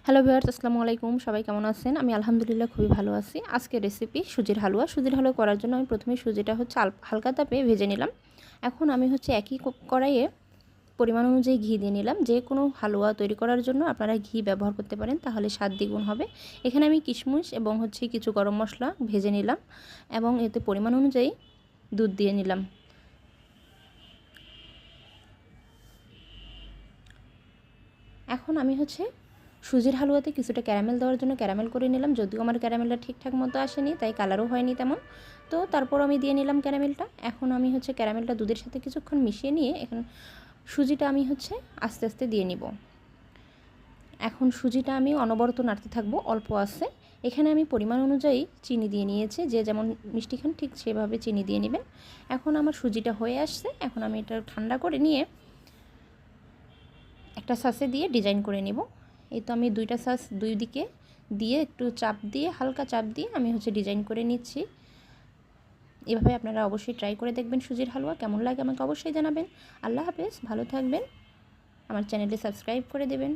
Hello viewers, আসসালামু আলাইকুম। সবাই কেমন আছেন? আমি আলহামদুলিল্লাহ খুবই ভালো আছি। আজকের রেসিপি সুজির হালুয়া। সুজির হালুয়া করার জন্য আমি প্রথমে সুজিটা হালকা তাপে ভেজে নিলাম। এখন আমি একই কড়াইয়ে পরিমাণ অনুযায়ী ঘি দিয়ে নিলাম। যে কোনো হালুয়া তৈরি করার জন্য আপনারা ঘি ব্যবহার করতে পারেন, তাহলে স্বাদ দ্বিগুণ হবে। এখানে আমি কিশমিশ এবং কিছু গরম মশলা ভেজে নিলাম এবং এতে পরিমাণ অনুযায়ী দুধ দিয়ে নিলাম। এখন আমি সুজির হালুয়াতে কিছুটা ক্যারামেল দেওয়ার জন্য ক্যারামেল করে নিলাম। যদিও আমার ক্যারামেলটা ঠিকঠাক মতো আসেনি, তাই কালারও হয়নি তেমন। তো তারপর আমি দিয়ে নিলাম ক্যারামেলটা। এখন আমি ক্যারামেলটা দুধের সাথে কিছুক্ষণ মিশিয়ে নিয়ে এখন সুজিটা আমি আস্তে আস্তে দিয়ে নিব। এখন সুজিটা আমি অনবরত নাড়তে থাকবো অল্প আঁচে। এখানে আমি পরিমাণ অনুযায়ী চিনি দিয়ে নিয়েছি, যে যেমন মিষ্টি খান ঠিক সেভাবে চিনি দিয়ে নেবেন। এখন আমার সুজিটা হয়ে আসছে। এখন আমি এটা ঠান্ডা করে নিয়ে একটা সসে দিয়ে ডিজাইন করে নিব। এই তো আমি দুইটা সস দুই দিকে দিয়ে একটু চাপ দিয়ে হালকা চাপ দিয়ে আমি ডিজাইন করে নিচ্ছি। এভাবে আপনারা অবশ্যই ট্রাই করে দেখবেন সুজির হালুয়া। কেমন লাগে আমাকে অবশ্যই জানাবেন। আল্লাহ হাফেজ, ভালো থাকবেন। আমার চ্যানেলটি সাবস্ক্রাইব করে দেবেন।